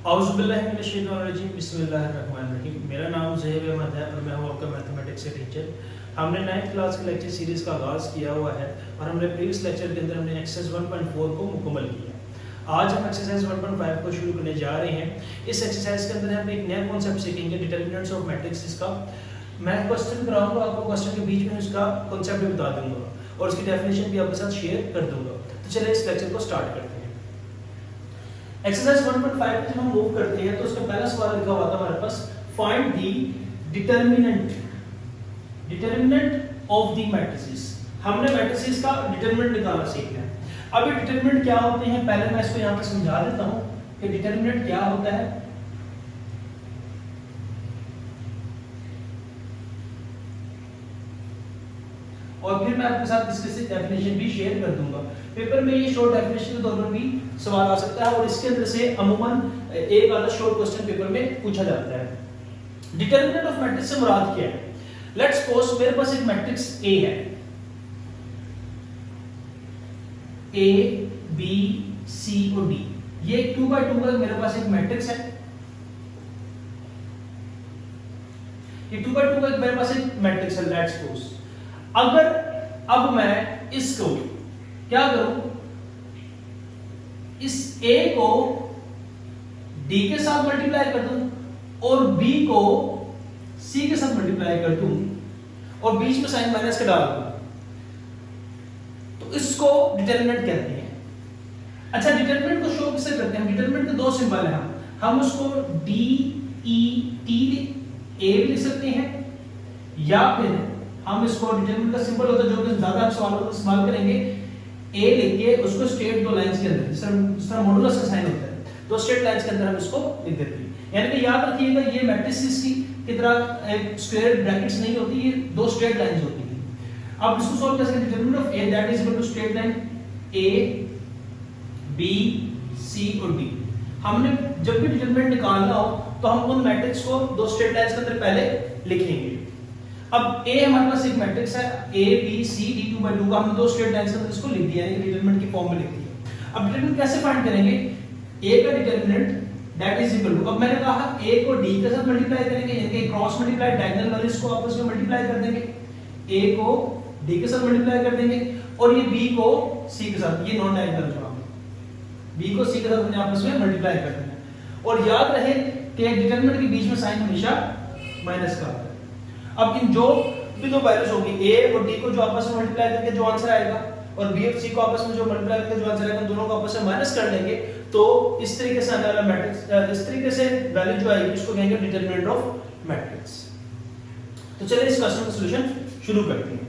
औज़ुबिल्लाहिमिनश्शैतानिर्रजीम बिस्मिल्लाहिर्रहमानिर्रहीम। मेरा नाम ज़हीर अहमद है और मैं हूँ आपका मैथमेटिक्स का टीचर। हमने 9th क्लास की लेक्चर सीरीज़ का आगाज़ किया हुआ है और हमने प्रीवियस लेक्चर के अंदर हमने एक्सरसाइज 1.4 को मुकम्मल किया। आज हम एक्सरसाइज 1.5 को शुरू करने जा रहे हैं। इस एक्सरसाइज के अंदर हम एक नया कॉन्सेप्ट सीखेंगे, डिटर्मिनेंट्स ऑफ मैट्रिक्स का। मैं क्वेश्चन कराऊंगा आपको, क्वेश्चन के बीच में उसका कॉन्सेप्ट भी बता दूंगा और उसकी डेफिनेशन भी आपके साथ शेयर कर दूंगा। तो चलिए इस लेक्चर को स्टार्ट करते हैं। एक्सरसाइज 1.5 पे जब हम मूव करते हैं तो उसका पहला सवाल लिखा हुआ था हमारे पास, find the determinant of the matrices. हमने मैट्रिसेस का डिटर्मिनेंट निकालना सीखना है। अब ये डिटर्मिनेंट क्या होते हैं, पहले मैं इसको यहां पे समझा देता हूं कि डिटर्मिनेंट क्या होता है। और फिर मैं आपके साथ इसकी डेफिनेशन भी शेयर कर दूंगा। पेपर में ये शॉर्ट डेफिनेशन के तौर पर भी सवाल आ सकता है और इसके अंदर से अमूमन एक आधा शॉर्ट क्वेश्चन पेपर में पूछा जाता है। डिटर्मिनेंट ऑफ मैट्रिक्स से मुराद क्या है? लेट्स सपोज मेरे पास एक मैट्रिक्स ए है, ए बी सी और डी। ये 2x2 का मेरे पास एक मैट्रिक्स है। ये 2x2 का मेरे पास एक मैट्रिक्स है। लेट्स सपोज अगर अब मैं इसको क्या करूं, इस a को d के साथ मल्टीप्लाई कर दूं और b को c के साथ मल्टीप्लाई कर दूं और बीच में साइन माइनस के डाल दूं, तो इसको डिटर्मिनेंट कहते हैं। अच्छा, डिटर्मिनेंट को शो किससे करते हैं? डिटर्मिनेंट के दो सिंबल हैं। हम उसको d e t a भी लिख सकते हैं या फिर हम इसको डिटरमिनेंट का सिंबल होता है जो कि ज्यादा हम सवालों में इस्तेमाल करेंगे, a लिख के उसको स्ट्रेट दो लाइंस के अंदर, जिस तरह मॉडुलस का साइन होता है, तो स्ट्रेट लाइंस के अंदर हम इसको लिख देते हैं। यानी कि याद रखिएगा, ये मैट्रिसेस की तरह एक स्क्वायर ब्रैकेट्स नहीं होती, ये दो स्ट्रेट लाइंस होती हैं। अब इसको सॉल्व कैसे? Determinant of a that is equal to straight line a b c और d। हमने जब भी डिटरमिनेंट निकालना हो तो हम उन मैट्रिक्स को दो स्ट्रेट लाइंस के अंदर पहले लिखेंगे। अब a हमारे पास एक मैट्रिक्स है, a b c d 2x2 का हमने दो स्ट्रेट लाइंस के अंदर इसको लिख दिया, यानी डिटरमिनेंट की फॉर्म में लिख दिया। अब डिटरमिनेंट कैसे फाइंड करेंगे? a का determinant that is equal to, अब मैंने कहा a को d के साथ मल्टीप्लाई करेंगे, यानी कि क्रॉस मल्टीप्लाई, डायगोनल वाले को आपस में मल्टीप्लाई कर देंगे। a को d के साथ मल्टीप्लाई कर देंगे और ये b को c के साथ, ये नॉन डायगोनल जो b को c के साथ हमने आपस में मल्टीप्लाई कर देना। और याद रहे कि डिटरमिनेंट के बीच में साइन हमेशा माइनस का होता है। अब इन जो भी दो वैल्यूज होगी, a और d को जो आपस में मल्टीप्लाई करके जो आंसर आएगा और b और c को आपस में जो मल्टीप्लाई करके जो आंसर आएगा, दोनों को आपस में माइनस कर लेंगे, तो इस तरीके से आने वाला मैट्रिक्स, इस तरीके से वैल्यू जो आएगी उसको कहेंगे डिटरमिनेंट ऑफ मैट्रिक्स। तो चलिए इस क्वेश्चन का सॉल्यूशन शुरू करते हैं।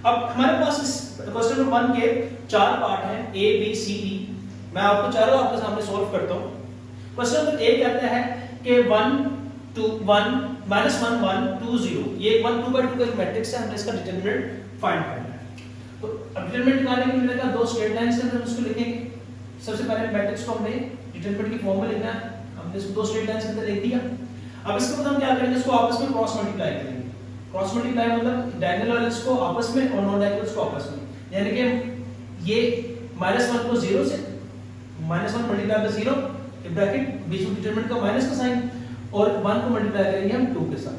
अब हमारे पास इस क्वेश्चन नंबर 1 के चार पार्ट हैं, a b c d। मैं आपको चारों आपके सामने सॉल्व करता हूं। क्वेश्चन नंबर a कहता है कि 1 2 1 -1 1 2 0, ये 1 2x2 का एक मैट्रिक्स है, हमने इसका डिटरमिनेंट फाइंड करना है। तो अब डिटरमिनेंट निकालने के लिए मिलेगा दो स्ट्रेट लाइंस के अंदर उसको लिखेंगे। सबसे पहले मैट्रिक्स को हमने डिटरमिनेंट की फॉर्म में लिखना है, हमने इसको दो स्ट्रेट लाइंस के अंदर लिख दिया। अब इसके बाद हम क्या करेंगे, इसको आपस में क्रॉस मल्टीप्लाई करेंगे। क्रॉस मल्टीप्लाई मतलब डायगोनल वाले को आपस में और नॉन डायगोनल को आपस में, यानी कि ये -1 को 0 से, -1 मल्टीप्लाई बाय 0 ब्रैकेट बीच में डिटरमिनेंट का माइनस का साइन और 1 को मल्टीप्लाई करेंगे हम 2 के साथ।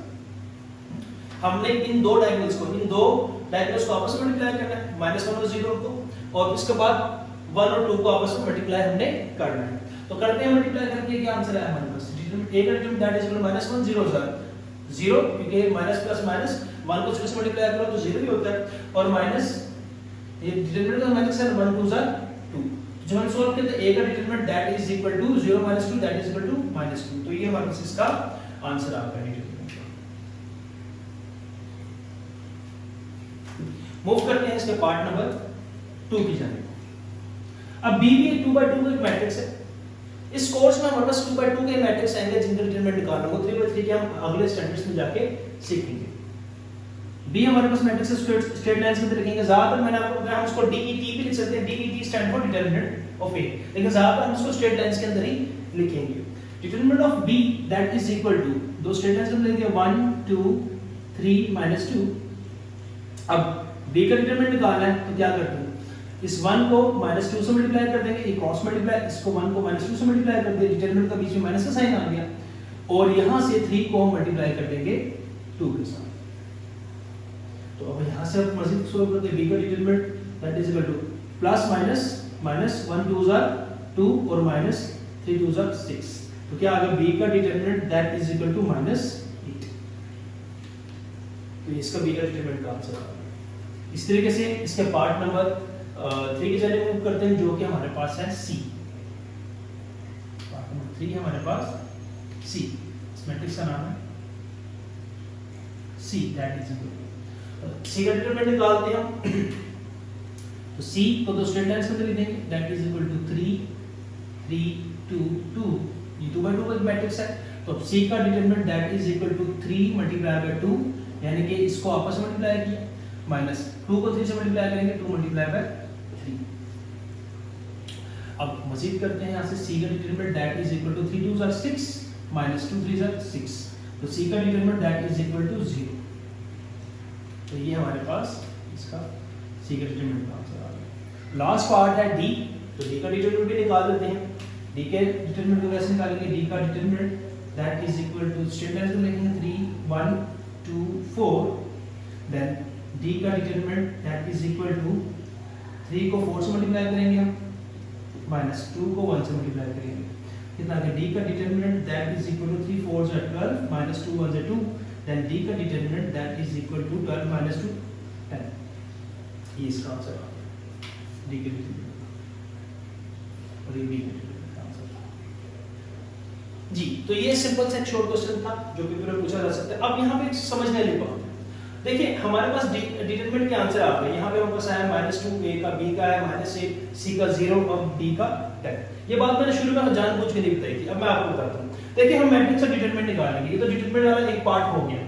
हमने इन दो डायगोनल्स को आपस में मल्टीप्लाई करना है, -1 और 0 को, और इसके बाद 1 और 2 को आपस में मल्टीप्लाई हमने करना है। तो करते हैं मल्टीप्लाई करके, क्या आंसर आया हमारे पास? डिटरमिनेंट a का determinant that is equal to -1 0 0, क्योंकि माइनस प्लस माइनस 1 को 0 से मल्टीप्लाई करो तो 0 भी होता है, और माइनस ये डिटरमिनेंट का माइनस है 1 2 2। जब हम सॉल्व करते हैं a का determinant that is equal to 0 2 that is equal to -2, तो ये हमारे पास इसका आंसर आपका डिटरमिनेंट। मूव करते हैं इसके पार्ट नंबर 2 की जानिब। अब b भी 2x2 का एक मैट्रिक्स है। इस कोर्स में हमारे पास 2x2 के मैट्रिक्स आएंगे जिनका डिटरमिनेंट निकालना होगा। 3x3 के हम अगले स्टैंडर्ड्स में जाके सीखेंगे। b हमारे पास मैट्रिक्स स्ट्रेट लाइंस में लिखेंगे। ज्यादातर मैंने आपको बताया हम इसको DET भी लिख सकते हैं, DET stand for determinant of a, लेकिन ज्यादातर हम इसको स्ट्रेट लाइंस के अंदर ही लिखेंगे। Determinant of b that is equal to, दो स्ट्रेट लाइंस में लिखेंगे 1 2 3 -2। अब b का डिटरमिनेंट निकालना है तो क्या करते हैं, इस 1 को -2 से मल्टीप्लाई कर देंगे, ये क्रॉस मल्टीप्लाई, इसको 1 को -2 से मल्टीप्लाई कर देंगे, डिटरमिनेंट का बीच में माइनस का साइन आ गया, और यहां से 3 को हम मल्टीप्लाई कर देंगे 2 के साथ। तो अब यहां से आप मजीद सॉल्व करते हैं, b का determinant that is equal to plus minus 1 2 are 2 और माइनस 3 2 आर 6। तो क्या आ गया, b का determinant that is equal to -8। तो इसका b का डिटरमिनेंट का आंसर आ गया। इस तरीके से इसके पार्ट नंबर 3 की जगह मूव करते हैं, जो कि हमारे पास है c। पार्ट नंबर 3 हमारे पास c, इस मैट्रिक्स का नाम है c, that is equal to c का डिटरमिनेंट निकालते हैं हम। तो c को दो स्ट्रेट लाइंस में लिख देंगे, दैट इज इक्वल टू 3 3 2 2, ये 2 बाय 2 का मैट्रिक्स है। तो अब c का determinant that is equal to 3 multiply by 2, यानी कि इसको आपस में मल्टीप्लाई किया, माइनस 2 को 3 से मल्टीप्लाई करेंगे, 2 मल्टीप्लाई बाय 3। अब मजीद करते हैं यहां से, c का determinant that is equal to 3 2 are 6 minus 2 3 are 6। तो c का determinant that is equal to 0। तो ये हमारे पास इसका c का डिटरमिनेंट का आंसर आ गया। लास्ट पार्ट है d, तो d का डिटरमिनेंट भी निकाल लेते हैं। d के डिटरमिनेंट को कैसे निकालेंगे, d का determinant that is equal to straight line को लिखेंगे 3 1 2 4, देन d का determinant that is equal to 3 को 4 से मल्टीप्लाई करेंगे हम, माइनस 2 को 1 से मल्टीप्लाई करेंगे, कितना आ गया, d का determinant that is equal to 3 4 से 12 माइनस 2 1 से 2, देन d का determinant that is equal to 12 minus 2 10। ये इसका आंसर आ गया, d के डिटरमिनेंट और ये b के डिटरमिनेंट का आंसर जी। तो ये सिंपल सा एक शॉर्ट क्वेश्चन था जो पेपर में पूछा जा सकता है। अब यहाँ पे समझने वाली बात है, देखिए हमारे पास डिटरमिनेंट के आंसर आ गए। यहाँ पे हमारे पास आया -2, a का b का है -8, c का 0 और d का 10। ये बात मैंने शुरू में जानबूझ के नहीं बताई थी, अब मैं आपको बताता हूँ। देखिए हम मैट्रिक्स का डिटरमिनेंट निकालेंगे, ये तो डिटरमिनेंट वाला एक पार्ट हो गया।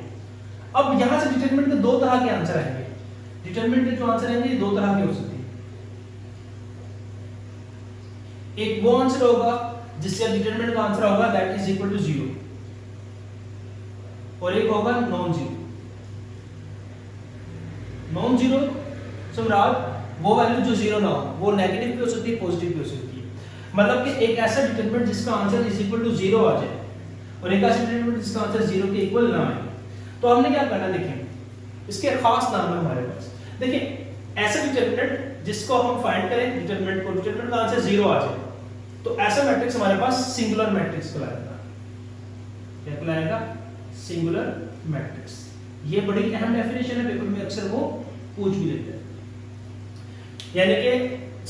अब यहाँ से डिटरमिनेंट के दो तरह के आंसर आएंगे। डिटरमिनेंट के जो आंसर आएंगे ये दो तरह के हो सकते हैं। एक वो आंसर होगा जिससे डिटरमिनेंट का आंसर होगा दैट इज इक्वल टू 0, और एक होगा नॉन जीरो। नॉन जीरो सम्राट वो वैल्यू जो 0 ना हो, वो नेगेटिव भी हो सकती है, पॉजिटिव भी हो सकती है। मतलब कि एक ऐसा डिटरमिनेंट जिसका आंसर इज इक्वल टू 0 आ जाए, और एक ऐसा डिटरमिनेंट जिसका आंसर 0 के इक्वल ना आए। तो हमने क्या करना, देखें इसके खास नाम है हमारे पास। देखिए ऐसा डिटरमिनेंट जिसको हम फाइंड करें, डिटरमिनेंट को, डिटरमिनेंट का आंसर 0 आ जाए, तो ऐसा मैट्रिक्स हमारे पास सिंगुलर मैट्रिक्स कहलाएगा। क्या कहलाएगा, सिंगुलर मैट्रिक्स। ये बड़ी अहम डेफिनेशन है, पेपर में अक्सर वो पूछ भी लेते हैं। यानी कि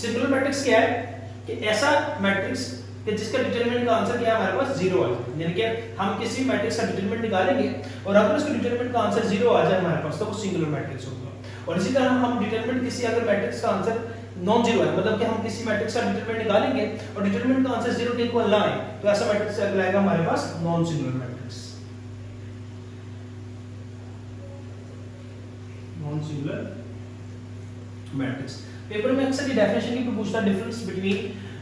सिंगुलर मैट्रिक्स क्या है, कि ऐसा मैट्रिक्स कि जिसका डिटरमिनेंट का आंसर क्या है हमारे पास 0 आ जाए। यानी कि हम किसी मैट्रिक्स का डिटरमिनेंट निकालेंगे और अगर उसके डिटरमिनेंट का आंसर 0 आ जाए हमारे पास, तो वो सिंगुलर मैट्रिक्स होगा। और इसी तरह हम डिटरमिनेंट किसी अगर मैट्रिक्स का आंसर नॉन जीरो है, मतलब कि हम किसी मैट्रिक्स का डिटरमिनेंट निकालेंगे और डिटरमिनेंट का आंसर 0 के इक्वल ना आए, तो ऐसा मैट्रिक्स कहलाएगा हमारे पास non singular matrix. Non singular matrix paper में अक्सर ये डेफिनेशन की पूछता है, डिफरेंस बिटवीन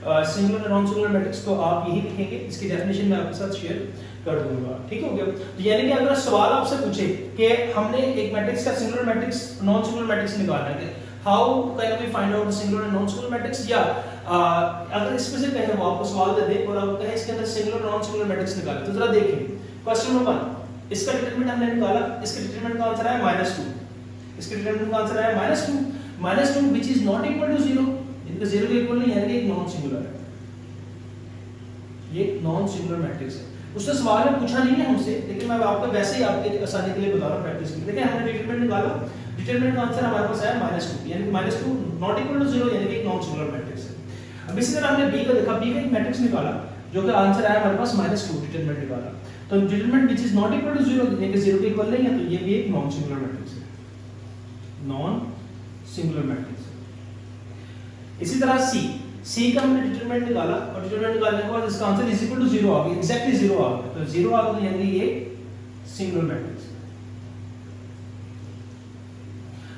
सिंगुलर और नॉन सिंगुलर मैट्रिक्स, तो आप यही लिखेंगे। इसकी डेफिनेशन मैं आपके साथ शेयर कर दूंगा, ठीक हो गया। तो यानी कि अगर सवाल आपसे पूछे कि हमने एक मैट्रिक्स का singular matrix non singular matrix निकालना है, how can we find out singular and non singular matrix, या अगर इसमें से कहें वो आपको सवाल दे दे और आप कहें इसके अंदर सिंगुलर और नॉन सिंगुलर मैट्रिक्स निकालें, तो जरा देखें क्वेश्चन नंबर 1, इसका डिटरमिनेंट हमने निकाला, इसके डिटरमिनेंट का आंसर आया -2, इसके डिटरमिनेंट का आंसर आया -2 which is not equal to 0, इनका 0 के इक्वल नहीं, यानी कि एक नॉन सिंगुलर है, ये नॉन सिंगुलर मैट्रिक्स है। उसने सवाल में पूछा नहीं है हमसे, लेकिन मैं आपको वैसे ही आपके आसानी के लिए बता रहा हूं प्रैक्टिस के लिए। देखिए हमने डिटरमिनेंट निकाला, डिटरमिनेंट का आंसर हमारे पास आया -2, यानी -2 नॉट इक्वल टू 0, यानी कि एक नॉन सिंगुलर मैट्रिक्स है। अब इसी तरह हमने b का देखा, b का एक मैट्रिक्स निकाला जो कि आंसर आया हमारे पास -2, डिटरमिनेंट निकाला, तो determinant which is not equal to 0, यानी कि 0 के इक्वल नहीं है, तो ये भी एक नॉन सिंगुलर मैट्रिक्स है, नॉन सिंगुलर मैट्रिक्स है। इसी तरह c का हमने डिटरमिनेंट निकाला और डिटरमिनेंट निकालने के बाद इसका आंसर इज इक्वल टू 0 आ गया, एग्जैक्टली 0 आ गया, तो 0 आ गया यानी ये सिंगुलर मैट्रिक्स है।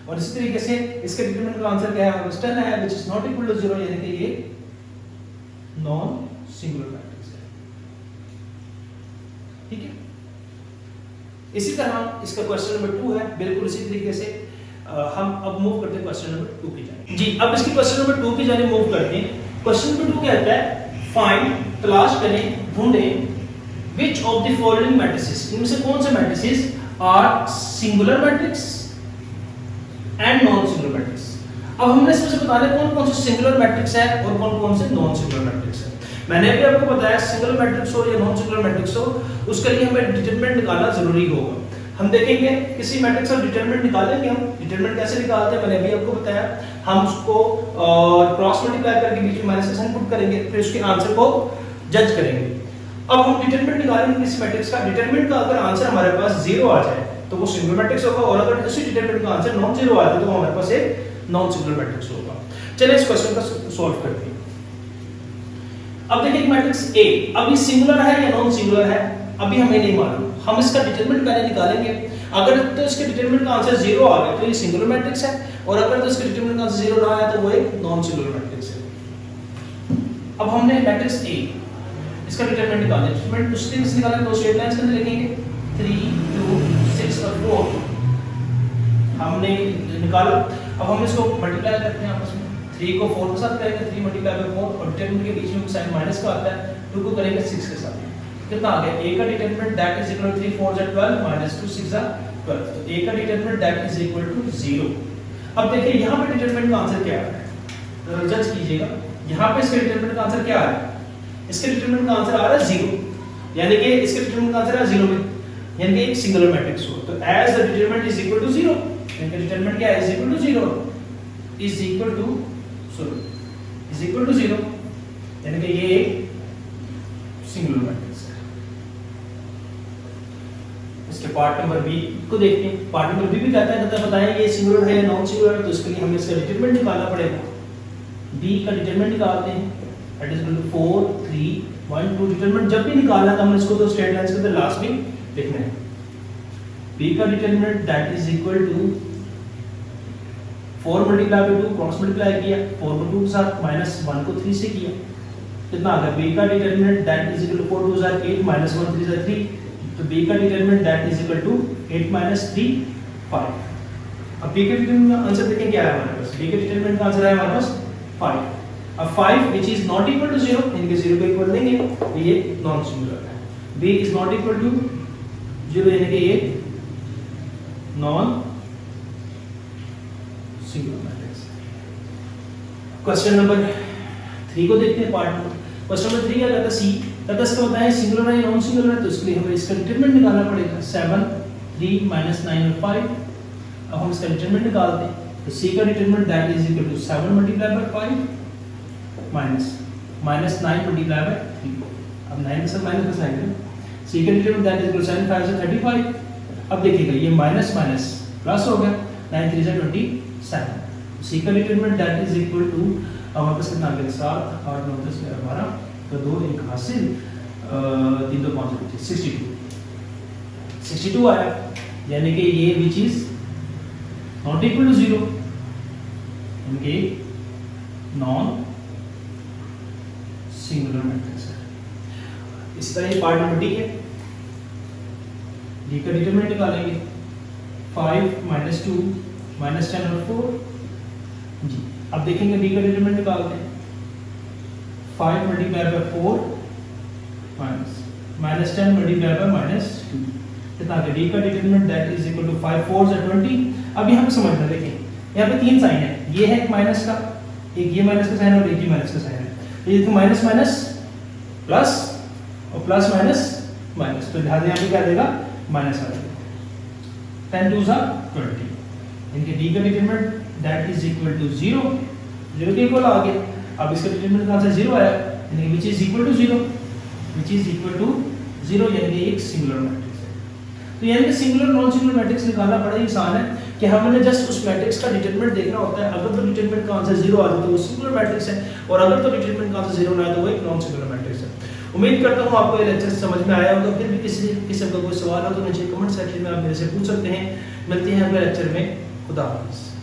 और इसी तरीके से इसके डिटरमिनेंट का आंसर क्या है, 10 है which is not equal to 0, यानी कि ये नॉन सिंगुलर मैट्रिक्स है, ठीक है। इसी तरह इसका क्वेश्चन नंबर 2 है, बिल्कुल इसी तरीके से हम अब मूव करते हैं क्वेश्चन नंबर 2 की जाने जी। अब इसकी क्वेश्चन नंबर 2 की जाने मूव करते हैं। क्वेश्चन नंबर 2 कहता है फाइंड, तलाश करें, ढूंढें which of the following matrices, इनमें से कौन से matrices are singular matrix and non singular matrix। अब हमने इसमें से बताना कौन कौन से सिंगुलर मैट्रिक्स है और कौन कौन से नॉन सिंगुलर मैट्रिक्स है। मैंने भी आपको बताया सिंगुलर मैट्रिक्स हो या नॉन सिंगुलर मैट्रिक्स हो, उसके लिए हमें डिटरमिनेंट निकालना जरूरी होगा। हम देखेंगे किसी मैट्रिक्स का डिटरमिनेंट निकालेंगे, हम डिटरमिनेंट कैसे निकालते हैं मैंने अभी आपको बताया। हम उसको क्रॉस मल्टीप्लाई करके बीच में माइनस का साइन पुट करेंगे, फिर उसके आंसर को जज करेंगे। अब हम डिटरमिनेंट निकालेंगे किसी मैट्रिक्स का, डिटरमिनेंट का अगर आंसर हमारे पास 0 आ जाए तो वो सिंगुलर मैट्रिक्स होगा, और अगर उसी डिटरमिनेंट का आंसर नॉन 0 आ जाए तो हमारे पास एक नॉन सिंगुलर मैट्रिक्स होगा। चलिए इस क्वेश्चन का सॉल्व करते हैं। अब देखिए एक मैट्रिक्स A, अभी सिंगुलर है या नॉन सिंगुलर है अभी हमें नहीं मालूम, हम इसका डिटरमिनेंट पहले निकालेंगे। अगर तो इसके डिटरमिनेंट का आंसर 0 आ गया तो ये सिंगुलर मैट्रिक्स है, और अगर तो इसके डिटरमिनेंट का आंसर 0 ना आया तो वो एक नॉन सिंगुलर मैट्रिक्स है। अब हमने मैट्रिक्स A इसका डिटरमिनेंट निकालना है। डिटरमिनेंट उस दिन से निकालना है, दो स्ट्रेट लाइंस के अंदर लिखेंगे 3 2 6 और 4 हमने निकाला। अब हम इसको मल्टीप्लाई करते हैं आपस में, 3 को 4 के साथ करेंगे, 3 मल्टीप्लाई बाय 4, और डिटरमिनेंट के बीच में साइन माइनस का आता है, 2 को करेंगे 6 के साथ। कितना आ गया A का determinant that is equal to 3 4 12 minus 2 6 12, तो A का determinant that is equal to 0। अब देखिए यहां पे डिटरमिनेंट का आंसर क्या है, तो जज कीजिएगा। यहां पे इसके डिटरमिनेंट का आंसर क्या है, इसके डिटरमिनेंट का आंसर आ रहा है 0, यानी कि इसके डिटरमिनेंट का आंसर है 0 में, यानी कि एक सिंगुलर मैट्रिक्स हो। तो as the determinant is equal to 0, यानी कि डिटरमिनेंट क्या है, is equal to 0, is equal to 0, यानी कि ये एक सिंगुलर मैट्रिक्स है। इसके पार्ट नंबर बी को देखते हैं। पार्ट नंबर बी भी कहता है बताएं ये सिंगुलर है या नॉन सिंगुलर है, तो इसके लिए हमें इसका डिटरमिनेंट निकालना पड़ेगा। बी का डिटरमिनेंट निकालते हैं, that is equal to 4 3 1 2। Determinant जब भी निकालना है तो हमने इसको तो स्ट्रेट लाइंस के अंदर लास्ट में लिखना है। बी का determinant that is equal to 4 multiply by 2, cross multiply किया, 4 को 2 के साथ, माइनस 1 को 3 से किया, कितना आ गया। बी का determinant that is equal to 4 2 8 minus 1 3 3, तो बी का determinant that is equal to 8 minus 3 5। अब बी का डिटरमिनेंट का आंसर देखें क्या है हमारे पास, बी का डिटरमिनेंट का आंसर है हमारे पास 5। अब 5 which is not equal to 0, यानी कि 0 को इक्वल देंगे, ये नॉन सिंगुलर है। b is not equal to 0, यानी कि ये non singular matrix. Question number 3 को देखते हैं, पार्ट नंबर। क्वेश्चन नंबर 3 क्या कहता है, सी कहता है इसका बताएं सिंगुलर है या नॉन सिंगुलर है, तो इसके लिए हमें इसका डिटरमिनेंट निकालना पड़ेगा। 7 3 माइनस 9 और 5। अब हम इसका डिटरमिनेंट निकालते हैं, तो सी का determinant that is equal to 7 multiply by 5 minus 9 multiply by 3। अब 9 के साथ माइनस का साइन करें, सी का determinant that is equal to 7 5 से 35। अब देखिएगा ये माइनस माइनस प्लस हो गया, 9 3 से 27। सी का determinant that is equal to हमारे पास कितना आ गया 7 8 9 10 11 12, तो 2 1 हासिल 3 2 5 62 आया, यानी कि ये which is not equal to 0, यानी कि नॉन सिंगुलर मैट्रिक्स है। इसी तरह ये पार्ट नंबर डी है, डी का डिटरमिनेंट निकालेंगे 5 माइनस 2 माइनस 10 और 4 जी। अब देखेंगे डी का डिटरमिनेंट निकालते हैं, 5 multiply by 4 minus 10 multiply by minus 2, कितना आ गया। डी का determinant that is equal to 5 4 से 20। अब यहाँ पे समझना, देखिए यहाँ पे 3 साइन है, ये है एक माइनस का, एक ये माइनस का साइन और एक ये माइनस का साइन है। ये तो माइनस माइनस प्लस और प्लस माइनस माइनस, तो ध्यान यहाँ पे क्या देगा माइनस आ जाएगा। 10 2 20, इनके डी का determinant that is equal to 0, 0 के इक्वल आ गया। अब इसका डिटरमिनेंट कहाँ से 0 आया, यानी which is equal to 0, which is equal to 0, यानी कि एक सिंगुलर मैट्रिक्स है। तो यानी कि सिंगुलर नॉन सिंगुलर मैट्रिक्स निकालना बड़ा ही आसान है कि हमने जस्ट उस मैट्रिक्स का डिटरमिनेंट देखना होता है। अगर तो डिटरमिनेंट का आंसर 0 आ जाए तो वो सिंगुलर मैट्रिक्स है, और अगर तो डिटरमिनेंट का आंसर 0 ना आए तो वो एक नॉन सिंगुलर मैट्रिक्स है। उम्मीद करता हूँ आपको ये लेक्चर समझ में आया होगा। फिर भी किसी किस्म का कोई सवाल हो तो नीचे कमेंट सेक्शन में आप मेरे से पूछ सकते हैं। मिलते हैं अगले लेक्चर में। खुदा हाफिज़।